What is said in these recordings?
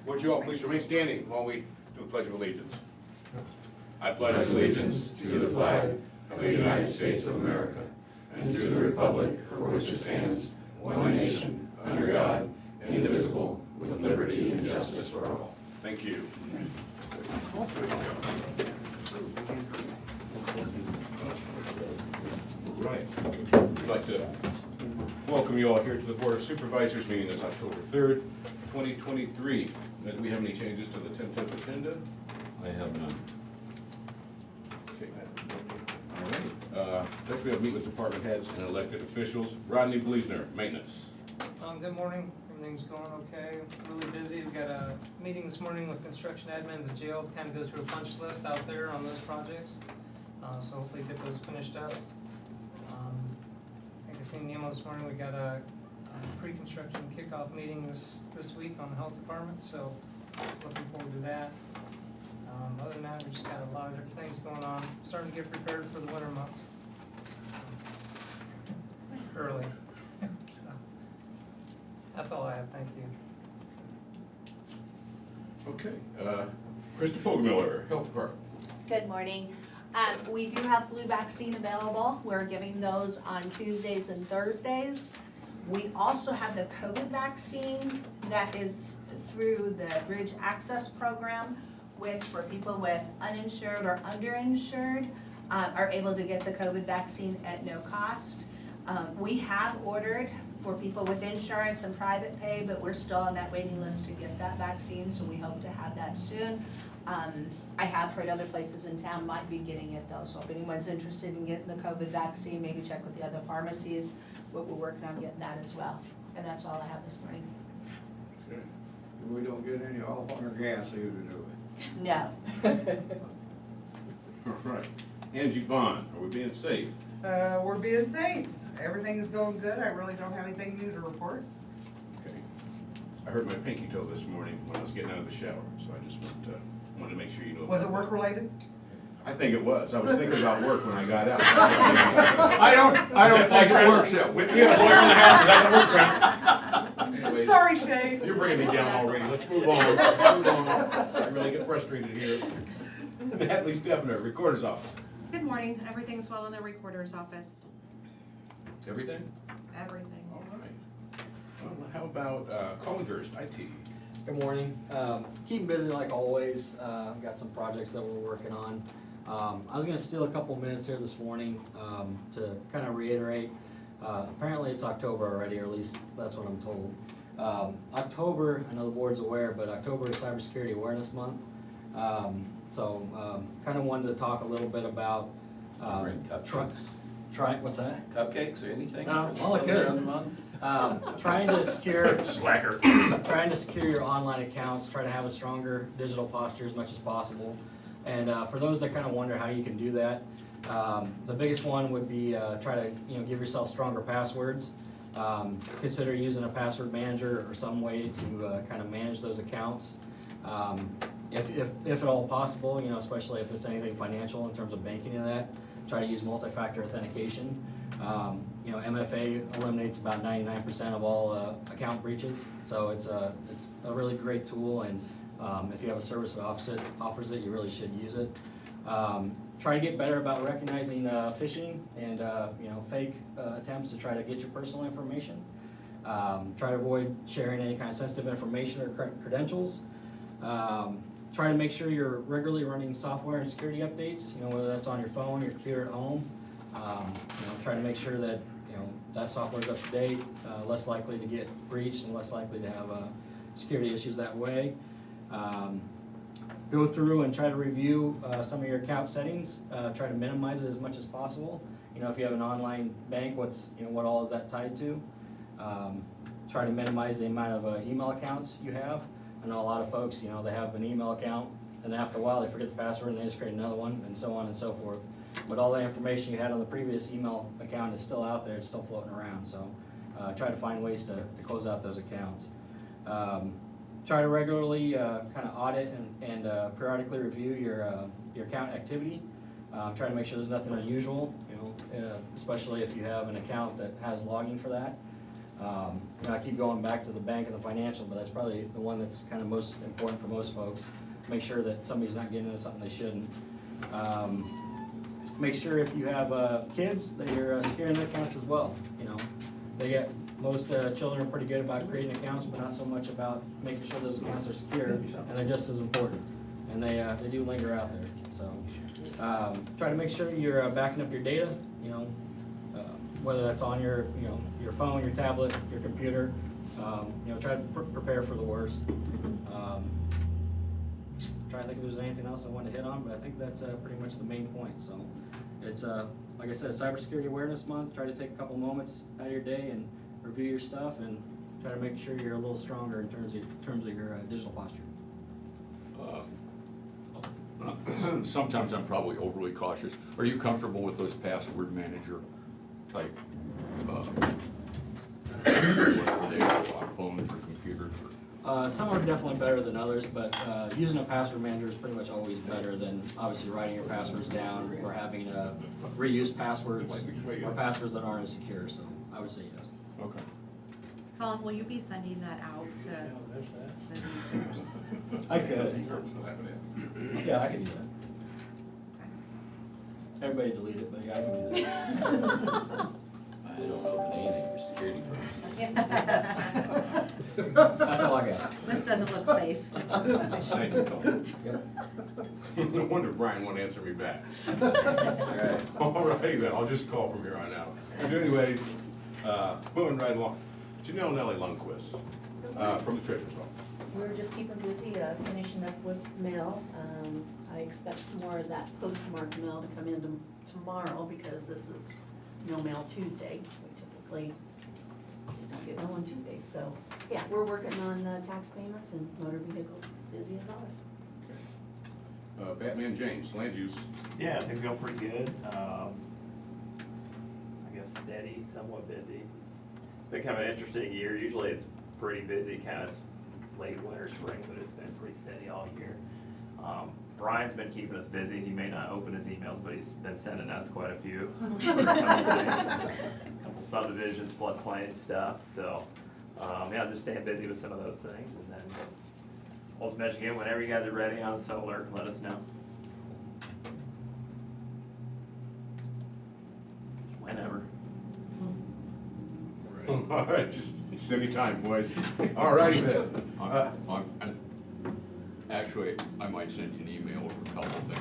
Would you all please remain standing while we do the Pledge of Allegiance? I pledge allegiance to the flag of the United States of America and to the republic for which it stands, one nation, under God, indivisible, with liberty and justice for all. Thank you. All right. We'd like to welcome you all here to the Board of Supervisors meeting this October 3rd, 2023. Do we have any changes to the tentative agenda? I have none. Okay. All right. Next we have meet with department heads and elected officials. Rodney Bleasner, maintenance. Good morning. Everything's going okay. Really busy. We've got a meeting this morning with construction admin at the jail to kind of go through a punch list out there on those projects. So hopefully get those finished up. I think I seen Nemo this morning. We got a pre-construction kickoff meeting this week on the health department, so looking forward to that. Other than that, we just got a lot of different things going on. Starting to get prepared for the winter months. Early. So, that's all I have. Thank you. Okay. Krista Pogmiller, health department. Good morning. We do have flu vaccine available. We're giving those on Tuesdays and Thursdays. We also have the COVID vaccine that is through the Bridge Access Program, which for people with uninsured or underinsured are able to get the COVID vaccine at no cost. We have ordered for people with insurance and private pay, but we're still on that waiting list to get that vaccine, so we hope to have that soon. I have heard other places in town might be getting it though, so if anyone's interested in getting the COVID vaccine, maybe check with the other pharmacies. We're working on getting that as well. And that's all I have this morning. Okay. We don't get any off on our gas either, do we? No. All right. Angie Bond, are we being safe? We're being safe. Everything is going good. I really don't have anything new to report. Okay. I hurt my pinky toe this morning when I was getting out of the shower, so I just wanted to make sure you know. Was it work related? I think it was. I was thinking about work when I got out. I don't think it works that way. We have a lawyer in the house, it doesn't work, Trent. Anyways, Sorry, Shay. you're bringing me down already. Let's move on. Let's move on. I really get frustrated here. Natalie Stefner, recorder's office. Good morning. Everything's well in the recorder's office. Everything? Everything. All right. Well, how about Collinghurst, IT? Good morning. Keeping busy like always. I've got some projects that we're working on. I was going to steal a couple minutes here this morning to kind of reiterate. Apparently it's October already, or at least that's what I'm told. October, I know the board's aware, but October is Cybersecurity Awareness Month. So kind of wanted to talk a little bit about Bring cupcakes. what's that? Cupcakes or anything? No, for all I the could. 7th month? Trying to secure Slacker. trying to secure your online accounts, try to have a stronger digital posture as much as possible. And for those that kind of wonder how you can do that, the biggest one would be try to give yourself stronger passwords. Consider using a password manager or some way to kind of manage those accounts. If at all possible, especially if it's anything financial in terms of banking and that, try to use multi-factor authentication. MFA eliminates about 99% of all account breaches, so it's a really great tool, and if you have a service that offers it, you really should use it. Try to get better about recognizing phishing and fake attempts to try to get your personal information. Try to avoid sharing any kind of sensitive information or credentials. Try to make sure you're regularly running software and security updates, whether that's on your phone, your computer at home. Try to make sure that that software is up to date, less likely to get breached and less likely to have security issues that way. Go through and try to review some of your account settings. Try to minimize it as much as possible. If you have an online bank, what all is that tied to? Try to minimize the amount of email accounts you have. I know a lot of folks, they have an email account, and after a while they forget the password and they just create another one, and so on and so forth. But all the information you had on the previous email account is still out there, it's still floating around, so try to find ways to close out those accounts. Try to regularly kind of audit and periodically review your account activity. Try to make sure there's nothing unusual, especially if you have an account that has logging for that. I keep going back to the bank and the financial, but that's probably the one that's kind of most important for most folks. Make sure that somebody's not getting into something they shouldn't. Make sure if you have kids, that you're securing their accounts as well, most children are pretty good about creating accounts, but not so much about making sure those accounts are secure, and they're just as important. And they do linger out there, so. Try to make sure you're backing up your data, whether that's on your phone, your tablet, your computer. Try to prepare for the worst. Trying to think if there's anything else I wanted to hit on, but I think that's pretty much the main point. So it's, like I said, Cybersecurity Awareness Month. Try to take a couple moments out of your day and review your stuff and try to make sure you're a little stronger in terms of your digital posture. Sometimes I'm probably overly cautious. Are you comfortable with those password manager type, whether they are on phones or computers or? Some are definitely better than others, but using a password manager is pretty much always better than obviously writing your passwords down or having to reuse passwords or passwords that aren't as secure, so I would say yes. Okay. Colin, will you be sending that out to the users? I could. Yeah, I could do that. Everybody delete it, but yeah, I can do that. I don't open anything for security purposes. That's all I got. This doesn't look safe. Thank you, Colin. Yep. No wonder Brian won't answer me back. Right. All righty then, I'll just call from here on out. So anyways, moving right along. Janelle Nellie Lundquist, from the Treasurer's Office. We're just keeping busy, finishing up with mail. I expect some more of that postmarked mail to come in tomorrow because this is no mail Tuesday. We typically just don't get mail on Tuesdays. So, yeah, we're working on tax payments and motor vehicles, busy as always. Batman James, land use. Yeah, things go pretty good. I guess steady, somewhat busy. It's been kind of an interesting year. Usually it's pretty busy, kind of late winter, spring, but it's been pretty steady all year. Brian's been keeping us busy. He may not open his emails, but he's been sending us quite a few. Couple subdivisions, floodplain stuff. So, yeah, just staying busy with some of those things. And then we'll just mention again, whenever you guys are ready on solar, let us know. Whenever. All right, just any time, boys. All righty then. Actually, I might send you an email over a couple of things,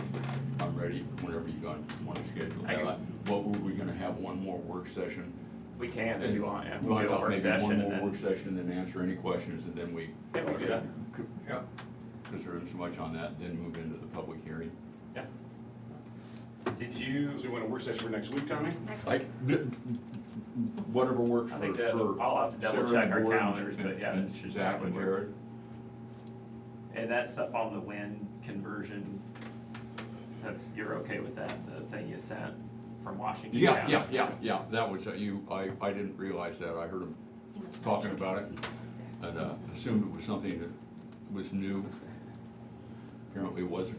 but I'm ready whenever you want to schedule that. What, were we gonna have one more work session? We can if you want, yeah. You We'll want do a to work maybe session one and more then. work session and answer any questions, and then we. Yeah, we can do that. Yeah. Because there isn't so much on that, then move into the public hearing. Yeah. Did you, So you want a work session for next week, Tommy? Next Like, week. whatever works I for. think that, I'll have to double Sarah check our and Gordon calendars, but yeah, and it should Zach and work. Jared. And that stuff on the wind conversion, you're okay with that, the thing you sent from Washington County? Yeah, that was, I didn't realize that, I heard him You must talking check about his it, email. and assumed it was something that was new. Apparently it wasn't.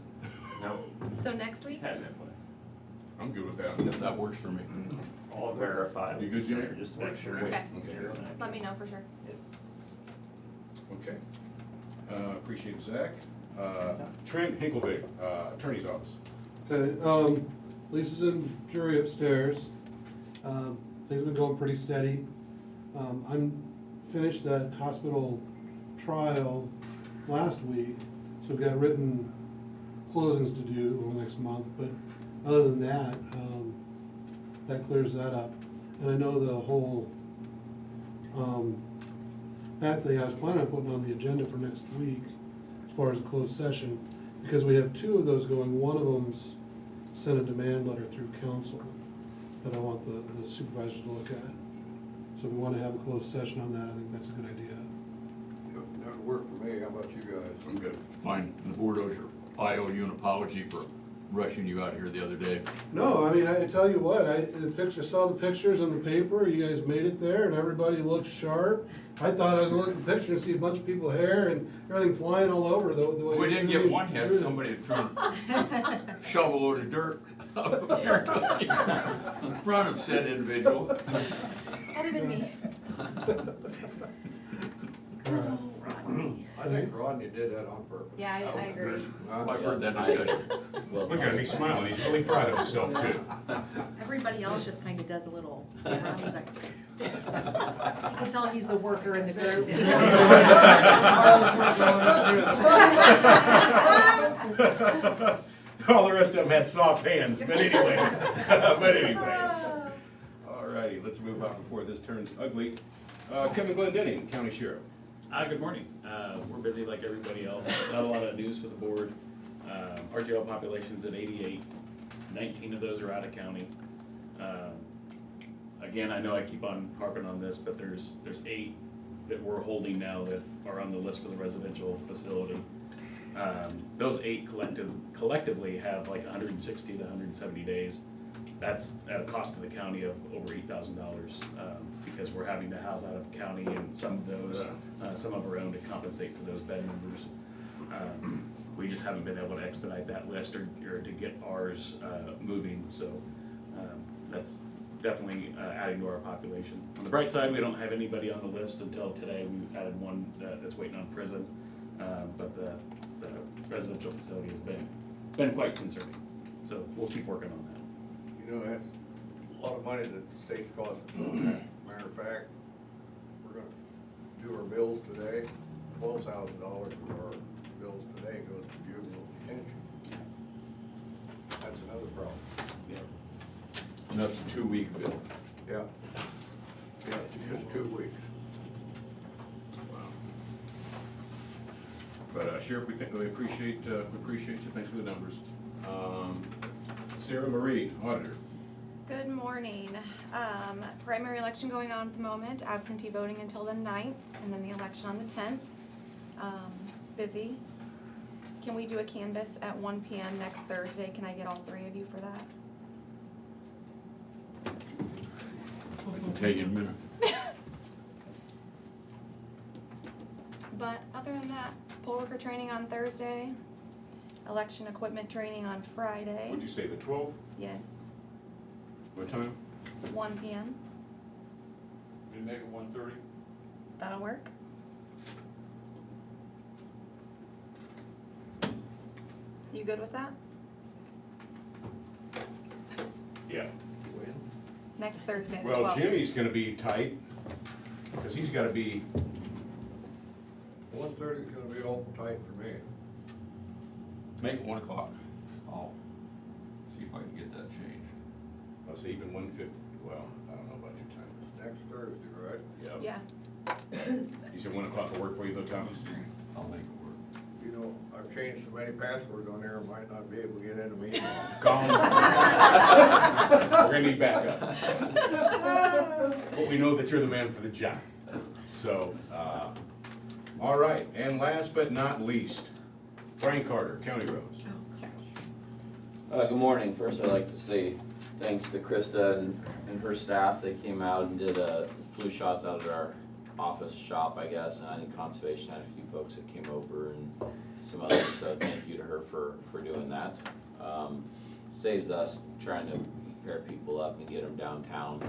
No, So next week? had it in place. I'm good with that. That works for me. I'll verify. You good, Jimmy? Sarah, just to make sure. Okay. Okay. Let me know for sure. Okay. Appreciate it, Zach. Trent Hinklevig, Attorney's Office. Okay, Lisa's in jury upstairs. Things have been going pretty steady. I'm finished that hospital trial last week, so we've got written closings to do over the next month, but other than that, that clears that up. And I know the whole, that thing I was planning on putting on the agenda for next week, as far as a closed session, because we have two of those going. One of them's sent a demand letter through council that I want the supervisors to look at. So if we wanna have a closed session on that, I think that's a good idea. That would work for me, how about you guys? I'm good. Fine. The board I owe you an apology for rushing you out here the other day. No, I mean, I tell you what, saw the pictures in the paper, you guys made it there, and everybody looked sharp. I thought I was gonna look at the picture and see a bunch of people hair and everything flying all over the way. We didn't get one head, somebody trying to shovel a load of dirt up here in front of said individual. That'd have been me. All right. Rodney. I think Rodney did that on purpose. Yeah, I agree. I've heard that discussion. Well, Look at him, he's smiling, he's really proud of himself too. Everybody else just kinda does a little, he's like. You can tell he's the worker in the group. All the rest of them had soft hands, but anyway, All righty, let's move on before this turns ugly. Kevin Glendenning, County Sheriff. Good morning. We're busy like everybody else. Not a lot of news for the board. Our jail population's at 88. 19 of those are out of county. Again, I know I keep on harping on this, but there's 8 that we're holding now that are on the list for the residential facility. Those 8 collectively have like 160 to 170 days. That's at a cost to the county of over $8,000, because we're having to house out of county and some of those, some of our own to compensate for those bed members. We just haven't been able to expedite that list or to get ours moving, so that's definitely adding to our population. On the bright side, we don't have anybody on the list until today. We added one that's waiting on prison, but the residential facility has been quite concerning. So we'll keep working on that. You know, that's a lot of money that the state's costing. Matter of fact, we're gonna do our bills today, $12,000 for our bills today goes to juvenile detention. That's another problem. And that's a 2-week bill. Yeah. Yeah, it's just 2 weeks. But Sheriff, we appreciate you, thanks for the numbers. Sarah Marie, Auditor. Good morning. Primary election going on at the moment, absentee voting until the 9th, and then the election on the 10th. Busy. Can we do a canvass at 1 p.m. next Thursday? Can I get all 3 of you for that? It'll take you a minute. But other than that, poll worker training on Thursday, election equipment training on Friday. What'd you say, the 12th? Yes, What time? 1 p.m. Can you make it 1:30? That'll work. You good with that? Yeah. Next Thursday, the Well, 12th. Jimmy's gonna be tight, because he's gotta be, 1:30 is gonna be all tight for me. Make it 1 o'clock. I'll see if I can get that changed. I'll say even 1:50, well, I don't know about your time. Next Thursday, right? Yeah. Yeah. You said 1 o'clock will work for you though, Thomas? I'll make it work. You know, I've changed so many passwords on there, I might not be able to get into me. Collins? We're gonna need backup. But we know that you're the man for the job. So, all right, and last but not least, Brian Carter, County Roads. Good morning. First, I'd like to say thanks to Krista and her staff. They came out and did flu shots out at our office shop, I guess, and I think Conservation had a few folks that came over and some others, so thank you to her for doing that. Saves us trying to pair people up and get them downtown.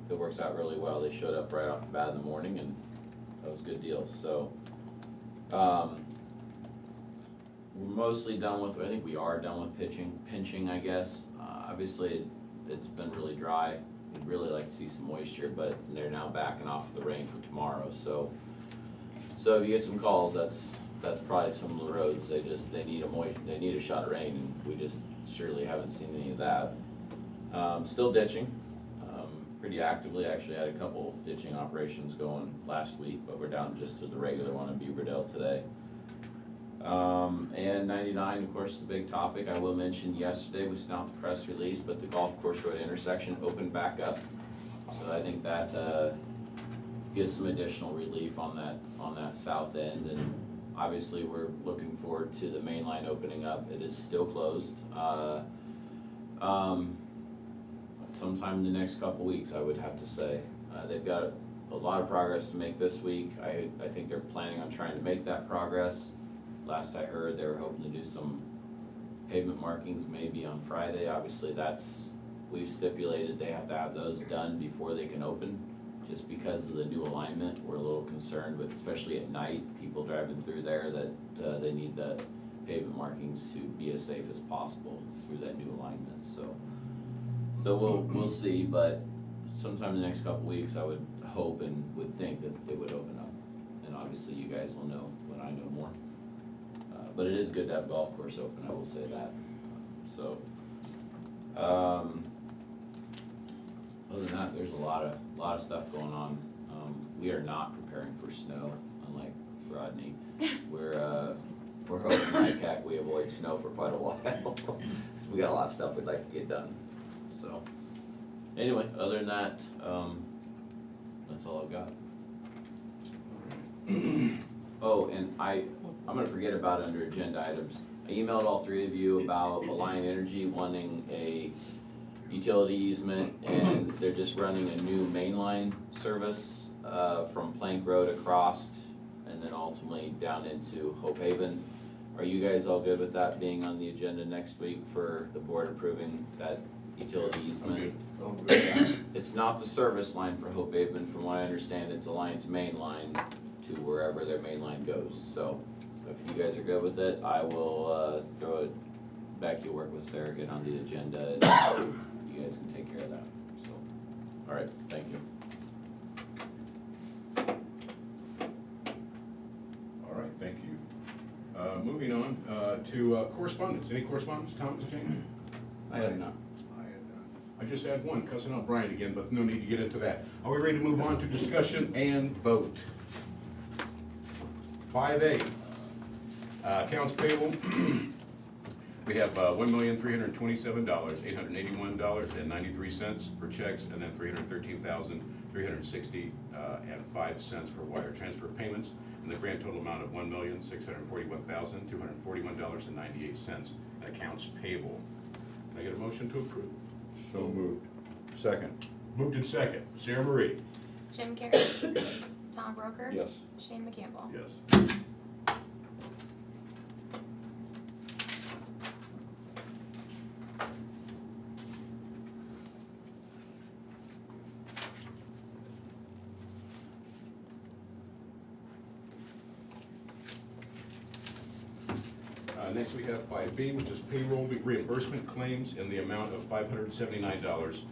It works out really well. They showed up right off the bat in the morning, and that was a good deal. So, we're mostly done with, I think we are done with pinching, I guess. Obviously, it's been really dry. We'd really like to see some moisture, but they're now backing off the rain for tomorrow. So if you get some calls, that's probably some of the roads. They need a shot of rain, and we just surely haven't seen any of that. Still ditching, pretty actively. Actually had a couple ditching operations going last week, but we're down just to the regular one in Beaverdale today. And 99, of course, the big topic. I will mention yesterday we sent out the press release, but the golf course road intersection opened back up. So I think that gives some additional relief on that south end. And obviously we're looking forward to the main line opening up. It is still closed. Sometime in the next couple weeks, I would have to say. They've got a lot of progress to make this week. I think they're planning on trying to make that progress. Last I heard, they were hoping to do some pavement markings maybe on Friday. Obviously, we've stipulated they have to have those done before they can open, just because of the new alignment, we're a little concerned, but especially at night, people driving through there, that they need the pavement markings to be as safe as possible through that new alignment, so. So we'll see, but sometime in the next couple weeks, I would hope and would think that it would open up. And obviously, you guys will know when I know more. But it is good to have golf course open, I will say that. So, other than that, there's a lot of stuff going on. We are not preparing for snow, unlike Rodney. We're hoping like heck we avoid snow for quite a while. We got a lot of stuff we'd like to get done. So, anyway, other than that, that's all I've got. Oh, and I'm gonna forget about under agenda items. I emailed all three of you about Alliant Energy wanting a utility easement, and they're just running a new mainline service from Plank Road across, and then ultimately down into Hope Haven. Are you guys all good with that being on the agenda next week for the board approving that utility easement? It's not the service line for Hope Haven, from what I understand, it's Alliant's main line to wherever their main line goes. So if you guys are good with it, I will throw it back to your work with Sarah, get on the agenda, and you guys can take care of that. So, all right, thank you. All right, thank you. Moving on to correspondence. Any correspondence, Thomas, Jane? I have none. I just had one, cussing out Brian again, but no need to get into that. Are we ready to move on to discussion and vote? 5A, accounts payable. We have $1,327,881.93 for checks, and then $313,360.05 for wire transfer payments, and the grand total amount of $1,641,241.98 accounts payable. Can I get a motion to approve? So moved. Second. Moved in second. Sarah Marie? Jim Carrey. Tom Broker. Yes. Shane McCampbell. Yes. Next we have 5B, which is payroll reimbursement claims in the amount of $579.18.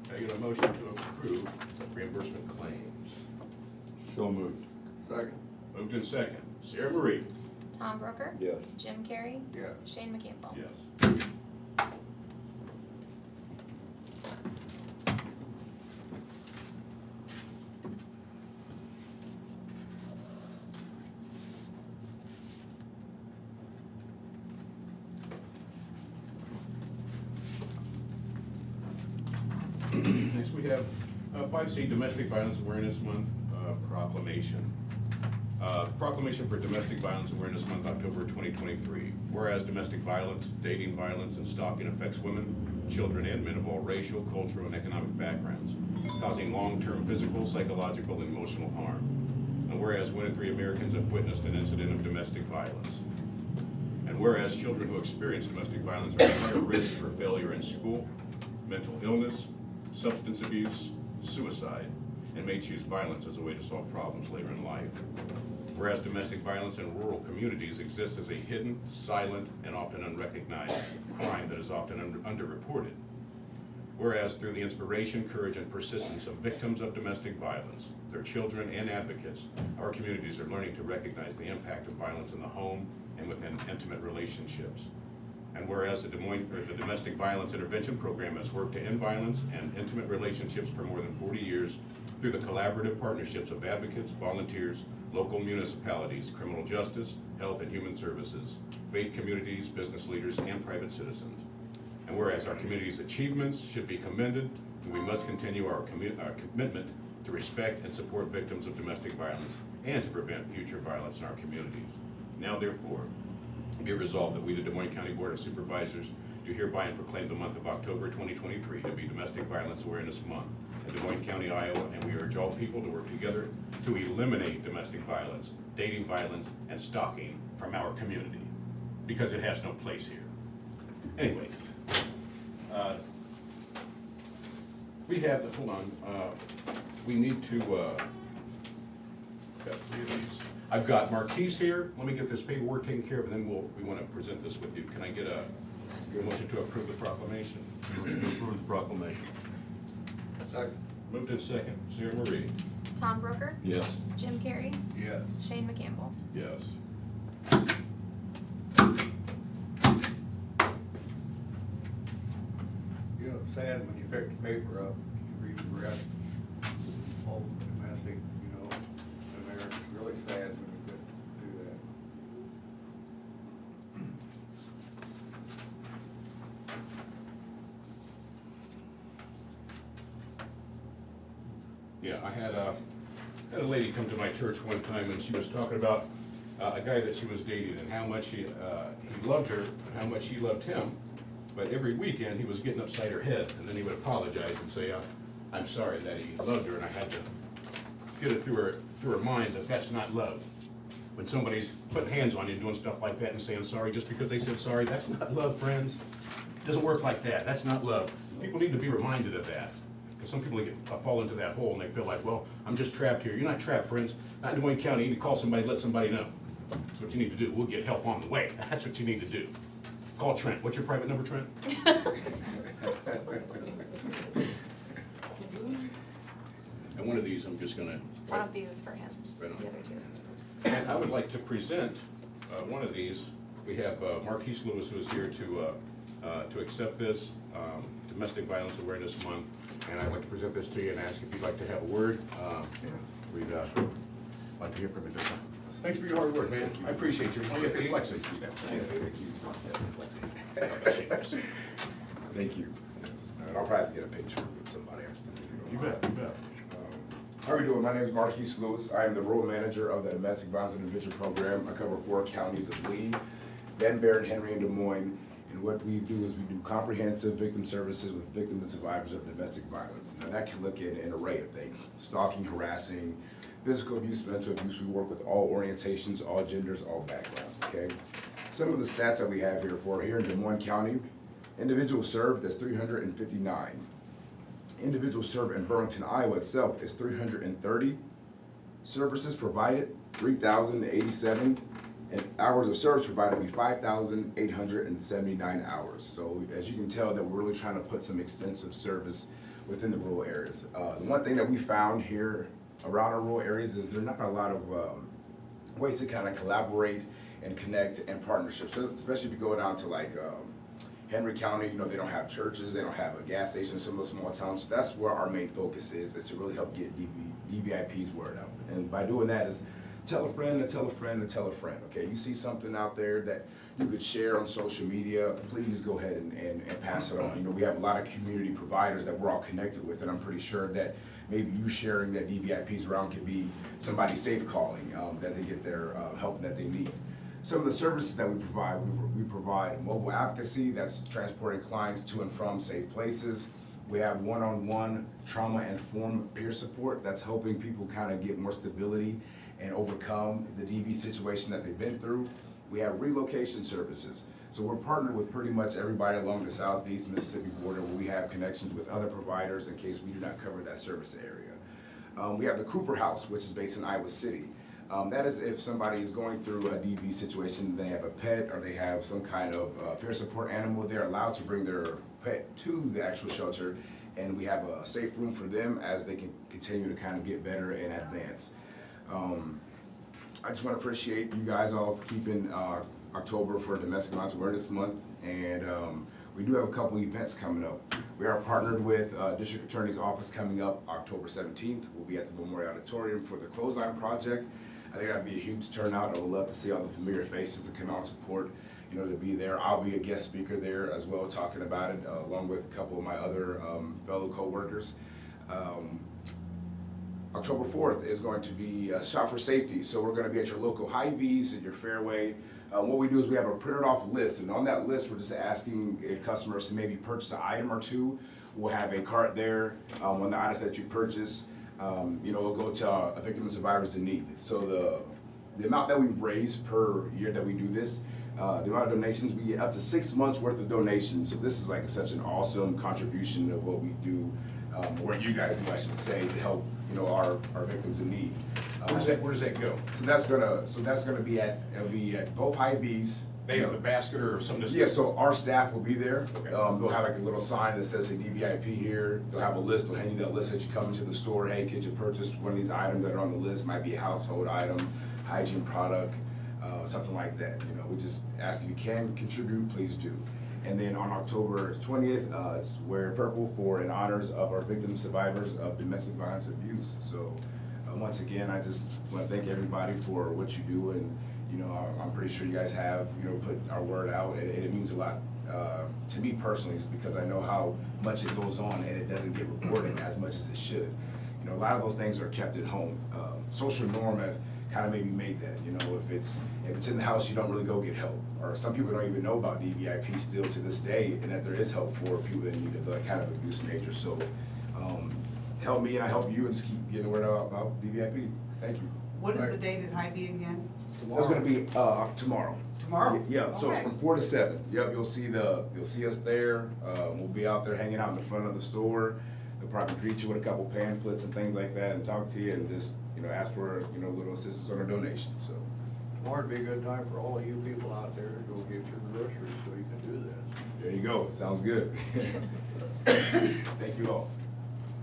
Can I get a motion to approve reimbursement claims? So moved. Second. Moved in second. Sarah Marie? Tom Broker. Yes. Jim Carrey. Yes. Shane McCampbell. Yes. Next we have 5C, Domestic Violence Awareness Month proclamation. Proclamation for Domestic Violence Awareness Month, October 2023. Whereas domestic violence, dating violence, and stalking affects women, children, and men of all racial, cultural, and economic backgrounds, causing long-term physical, psychological, and emotional harm. And whereas 1 in 3 Americans have witnessed an incident of domestic violence. And whereas children who experience domestic violence are at higher risk for failure in school, mental illness, substance abuse, suicide, and may choose violence as a way to solve problems later in life. Whereas domestic violence in rural communities exists as a hidden, silent, and often unrecognized crime that is often underreported. Whereas through the inspiration, courage, and persistence of victims of domestic violence, their children, and advocates, our communities are learning to recognize the impact of violence in the home and within intimate relationships. And whereas the Domestic Violence Intervention Program has worked to end violence and intimate relationships for more than 40 years through the collaborative partnerships of advocates, volunteers, local municipalities, criminal justice, health and human services, faith communities, business leaders, and private citizens. And whereas our community's achievements should be commended, and we must continue our commitment to respect and support victims of domestic violence and to prevent future violence in our communities. Now therefore, be resolved that we, the Des Moines County Board of Supervisors, do hereby and proclaim the month of October 2023 to be Domestic Violence Awareness Month in Des Moines County, Iowa, and we urge all people to work together to eliminate domestic violence, dating violence, and stalking from our community, because it has no place here. Anyways, We have, hold on, we need to, got 3 of these. I've got Marquise here, let me get this paperwork taken care of, and then we want to present this with you. Can I get a motion to approve the proclamation? Approve the proclamation. Second. Moved in second, Sarah Marie. Tom Brooker, Yes. Jim Carrey, Yes. Shane McCampbell. Yes. You know, it's sad when you pick the paper up, you read the rest, all domestic, you know, and there, it's really sad when you do that. Yeah, I had a lady come to my church one time, and she was talking about a guy that she was dating and how much he loved her and how much she loved him. But every weekend, he was getting upside her head, and then he would apologize and say, I'm sorry that he loved her, and I had to get it through her mind that that's not love. When somebody's putting hands on you and doing stuff like that and saying sorry just because they said sorry, that's not love, friends. It doesn't work like that. That's not love. People need to be reminded of that. Because some people fall into that hole and they feel like, well, I'm just trapped here. You're not trapped, friends. Not in Moines County. You need to call somebody, let somebody know. That's what you need to do. We'll get help on the way. That's what you need to do. Call Trent. What's your private number, Trent? And one of these, I'm just gonna. One of these is for him, Right on. the other 2. And I would like to present one of these. We have Marquise Lewis, who is here to accept this Domestic Violence Awareness Month. And I'd like to present this to you and ask if you'd like to have a word. We'd like to hear from you this time. Thanks for your hard work, man. I appreciate you. Oh, yeah, it's Lexi. Thank you. I'll probably get a picture with somebody after this. You bet, you bet. How are we doing? My name is Marquise Lewis. I am the Rural Manager of the Domestic Violence Individual Program. I cover 4 counties of Lee, Van Buren, Henry, and Des Moines. And what we do is we do comprehensive victim services with victims and survivors of domestic violence. Now that can look at an array of things: stalking, harassing, physical abuse, mental abuse. We work with all orientations, all genders, all backgrounds, okay? Some of the stats that we have here in Des Moines County: individuals served is 359. Individuals served in Burlington, Iowa itself is 330. Services provided, 3,087. And hours of service provided will be 5,879 hours. So as you can tell, that we're really trying to put some extensive service within the rural areas. The one thing that we found here around our rural areas is there are not a lot of ways to kind of collaborate and connect and partnerships. So especially if you go down to like Henry County, you know, they don't have churches, they don't have a gas station in some of those small towns. So that's where our main focus is to really help get DVIP's word out. And by doing that is tell a friend to tell a friend to tell a friend, okay? You see something out there that you could share on social media, please go ahead and pass it on. You know, we have a lot of community providers that we're all connected with, and I'm pretty sure that maybe you sharing that DVIPs around could be somebody safe calling, that they get their help that they need. Some of the services that we provide mobile advocacy, that's transporting clients to and from safe places. We have one-on-one trauma-informed peer support, that's helping people kind of get more stability and overcome the DV situation that they've been through. We have relocation services. So we're partnered with pretty much everybody along the southeast Mississippi border, where we have connections with other providers in case we do not cover that service area. We have the Cooper House, which is based in Iowa City. That is if somebody is going through a DV situation, they have a pet or they have some kind of peer support animal, they're allowed to bring their pet to the actual shelter, and we have a safe room for them as they can continue to kind of get better and advance. I just want to appreciate you guys all for keeping October for Domestic Violence Awareness Month, and we do have a couple events coming up. We are partnered with District Attorney's Office coming up October 17th. We'll be at the Memorial Auditorium for the Clothesline Project. I think that'd be a huge turnout. I would love to see all the familiar faces to come out and support, you know, to be there. I'll be a guest speaker there as well, talking about it, along with a couple of my other fellow co-workers. October 4th is going to be Shop for Safety. So we're going to be at your local Hy-Vees, at your Fairway. What we do is we have a printed off list, and on that list we're just asking customers to maybe purchase an item or two. We'll have a cart there on the items that you purchase. You know, it'll go to a victim and survivors in need. So the amount that we raise per year that we do this, the amount of donations, we get up to 6 months worth of donations. So this is like such an awesome contribution of what we do what you guys do, I should say, to help, you know, our victims in need. Where does that go? So that's gonna be it'll be at both high Bs. They have the basket or something? Yeah, so our staff will be there. Okay. They'll have like a little sign that says, say, DBIP here. They'll have a list, they'll hand you that list as you come into the store. Hey, could you purchase one of these items that are on the list? Might be a household item, hygiene product, something like that. You know, we just ask if you can contribute, please do. And then on October 20th, it's Wear Purple in honors of our victims, survivors of domestic violence abuse. So once again, I just want to thank everybody for what you do, and you know, I'm pretty sure you guys have, you know, put our word out, and it means a lot to me personally, just because I know how much it goes on and it doesn't get reported as much as it should. You know, a lot of those things are kept at home. Social norm had kind of maybe made that, you know, if it's in the house, you don't really go get help. Or some people don't even know about DBIP still to this day, and that there is help for people in need of that kind of abuse nature. So help me and I help you, and just keep getting the word out about DBIP. Thank you. What is the date at Hy-Vee again? That's gonna be tomorrow. Tomorrow? Yeah, so Okay. from 4 to 7. Yep, you'll see us there. We'll be out there hanging out in the front of the store. They'll probably greet you with a couple pamphlets and things like that, and talk to you, and just, you know, ask for, you know, a little assistance on a donation. So Tomorrow'd be a good time for all of you people out there to go get your groceries so you can do this. there you go. Sounds good. Thank you all.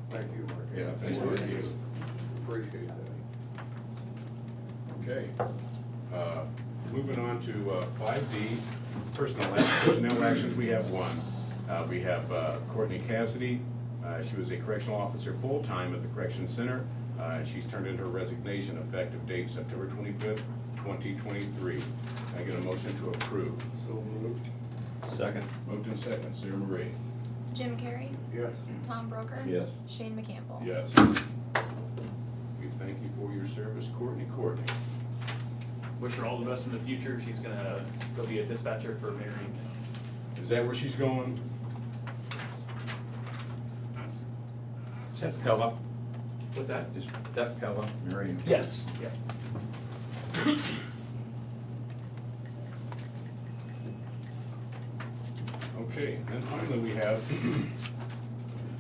Thank you, Mark. Yeah, thanks for Appreciate it. Appreciate that. Okay. Moving on to 5D, personnel actions. We have one. We have Courtney Cassidy. She was a correctional officer full-time at the Correction Center. She's turned in her resignation, effective date September 25th, 2023. Can I get a motion to approve? So moved. Second. Moved and second. Sarah Marie? Jim Carrey, Yes. Tom Broker. Yes. Shane McCampbell. Yes. We thank you for your service, Courtney. Wish her all the best in the future. She's gonna go be a dispatcher for Mary. Is that where she's going? Is that Pella? What's that? Is that Pella? Marion? Yes. Yeah. Okay, and finally, we have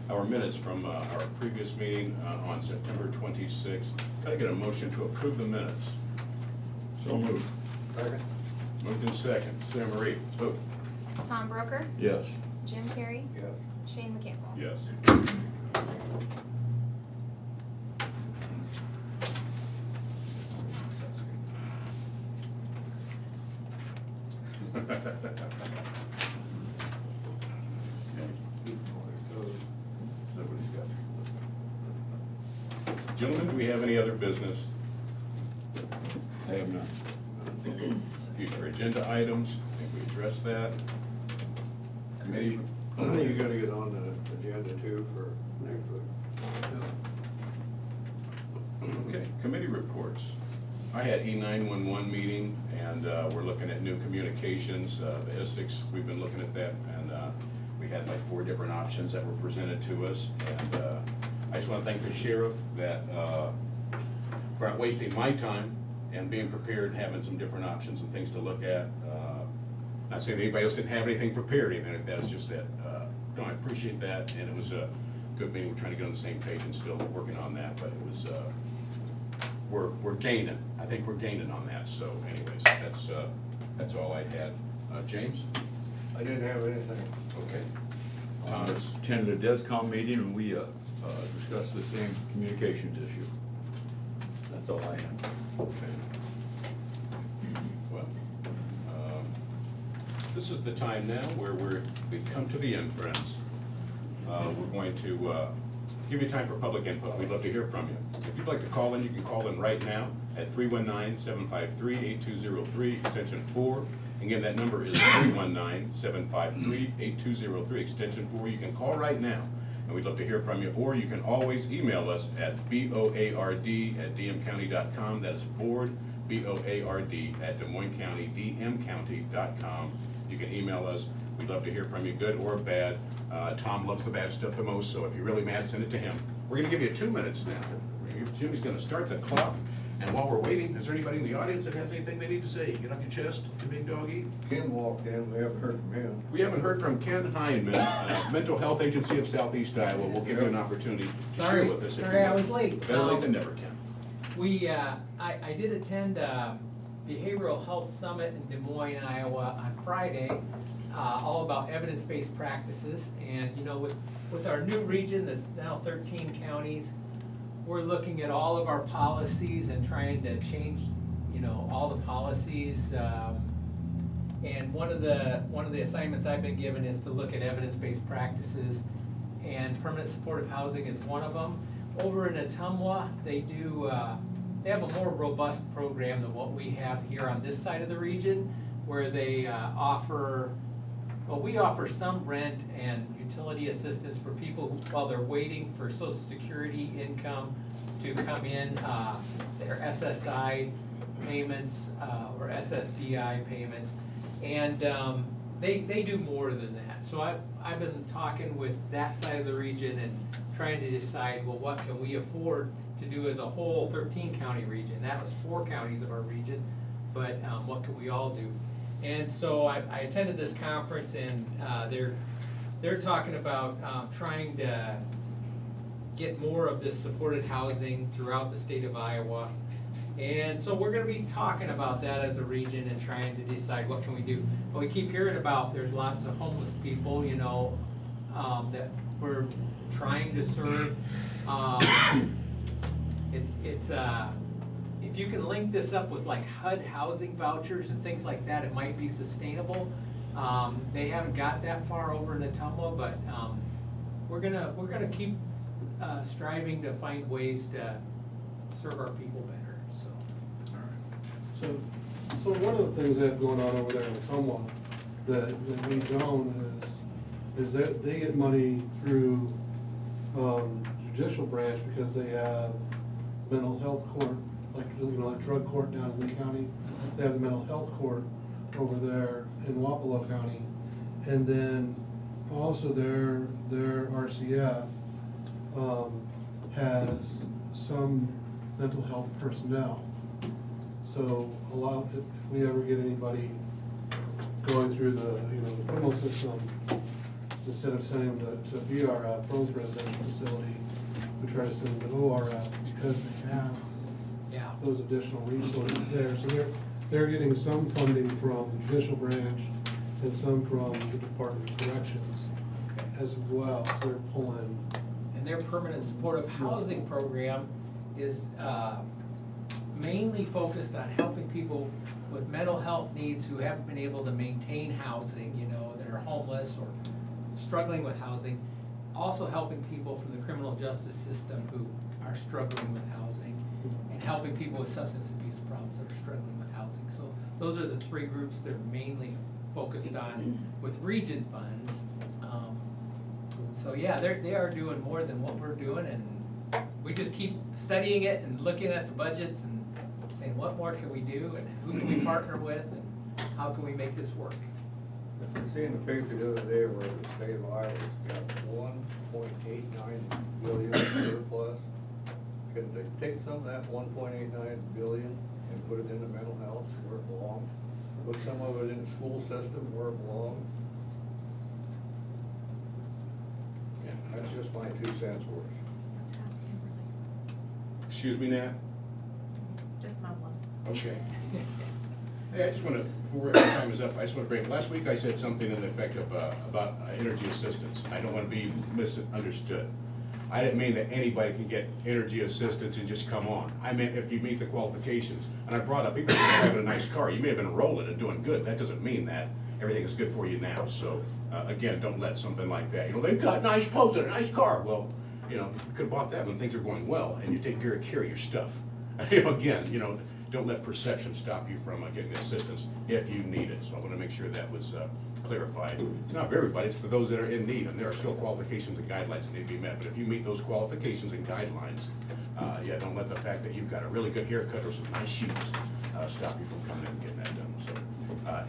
our minutes from our previous meeting on September 26th. Can I get a motion to approve the minutes? So moved. Second. Moved in second. Sarah Marie, let's vote. Tom Broker, Yes. Jim Carrey, Yes. Shane McCampbell. Yes. Somebody's got. Gentlemen, do we have any other business? I have none. Future agenda items, I think we addressed that. Committee, You gotta get on the agenda too for next week. okay, committee reports. I had E911 meeting, and we're looking at new communications, the Essex, we've been looking at that, and we had like 4 different options that were presented to us. And I just want to thank the sheriff that, for not wasting my time and being prepared and having some different options and things to look at. Not saying that anybody else didn't have anything prepared, anything like that, it's just that, no, I appreciate that, and it was a good meeting. We're trying to get on the same page and still working on that, but it was, we're gaining. I think we're gaining on that, so anyways, that's all I had. James? I didn't have anything. Okay. I Thomas? attended a DESCOM meeting and we discussed the same communications issue. That's all I have. Okay. Well, this is the time now where we've come to the end, friends. We're going to give you time for public input. We'd love to hear from you. If you'd like to call in, you can call in right now at 319-753-8203, extension 4. Again, that number is 319-753-8203, extension 4. You can call right now, and we'd love to hear from you. Or you can always email us at board@dmcounty.com. That is board, board@DesMoinesCounty.com. You can email us. We'd love to hear from you, good or bad. Tom loves the bad stuff the most, so if you're really mad, send it to him. We're gonna give you 2 minutes now. Jimmy's gonna start the clock, And while we're waiting, is there anybody in the audience that has anything they need to say? Get off your chest, you big doggy. Ken walked in, we haven't heard from him. We haven't heard from Ken Heinman, Mental Health Agency of Southeast Iowa. We'll give you an opportunity to share Sorry, with us. if you sorry I would. was late. Better late than never, Ken. I did attend Behavioral Health Summit in Des Moines, Iowa on Friday, all about evidence-based practices. And, you know, with our new region that's now 13 counties, we're looking at all of our policies and trying to change, you know, all the policies. And one of the assignments I've been given is to look at evidence-based practices, and permanent supportive housing is one of them. Over in Ottumwa, they have a more robust program than what we have here on this side of the region, where they we offer some rent and utility assistance for people while they're waiting for Social Security income to come in, their SSI payments, or SSDI payments. And they do more than that. So I've been talking with that side of the region and trying to decide, well, what can we afford to do as a whole 13 county region? That was 4 counties of our region, but what can we all do? And so I attended this conference, and they're talking about trying to get more of this supported housing throughout the state of Iowa. And so we're gonna be talking about that as a region and trying to decide what can we do. But we keep hearing about, there's lots of homeless people, you know, that we're trying to serve. If you can link this up with like HUD housing vouchers and things like that, it might be sustainable. They haven't got that far over in Ottumwa, but we're gonna keep striving to find ways to serve our people better. So one of the things they have going on over there in Ottumwa that we don't is that they get money through judicial branch because they have mental health court, like, you know, like drug court down in Lee County. They have the mental health court over there in Wapello County. And then also their RCF has some mental health personnel. So if we ever get anybody going through the criminal system, instead of sending them to VRF, Burns Residential Facility, we try to send them to ORF because they have those additional resources there. So they're getting some funding from the judicial branch and some from the Department of Corrections as well. So they're pulling. And their permanent supportive housing program is mainly focused on helping people with mental health needs who haven't been able to maintain housing, you know, that are homeless or struggling with housing. Also helping people from the criminal justice system who are struggling with housing, and helping people with substance abuse problems that are struggling with housing. So those are the 3 groups they're mainly focused on with region funds. So yeah, they are doing more than what we're doing, and we just keep studying it and looking at the budgets and saying, what more can we do, and who can we partner with, and how can we make this work? I seen the paper the other day where the state of Iowa's got 1.89 billion surplus. Can they take some of that 1.89 billion and put it into mental health where it belongs? Put some of it in the school system where it belongs? Yeah, that's just my 2 cents worth. Excuse me, Nat? Just my one. Okay. Hey, I just want to, before our time is up, I just want to bring, last week I said something in the effect of, about energy assistance. I don't want to be misunderstood. I didn't mean that anybody can get energy assistance and just come on. I meant if you meet the qualifications. And I brought up, even if you're driving a nice car, you may have been rolling and doing good. That doesn't mean that everything is good for you now. So, again, don't let something like that, you know, they've got nice clothes and a nice car. Well, you know, you could have bought that when things are going well, and you take care of your stuff. You know, again, you know, don't let perception stop you from getting assistance if you need it. So I want to make sure that was clarified. It's not for everybody, it's for those that are in need, and there are still qualifications and guidelines that need to be met. But if you meet those qualifications and guidelines, yeah, don't let the fact that you've got a really good haircut or some nice shoes stop you from coming in and getting that done. So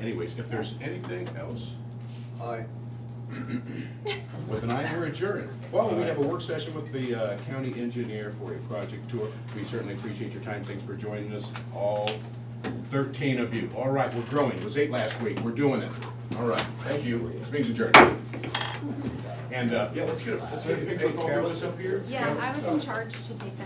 anyways, if there's anything else. Aye. With an eye, we're adjourned. Well, we have a work session with the county engineer for a project tour. We certainly appreciate your time. Thanks for joining us, all 13 of you. All right, we're growing. It was 8 last week. We're doing it. All right, thank you. This meeting's adjourned. And, yeah, let's get a picture of all of us up here. Yeah, I was in charge to take them.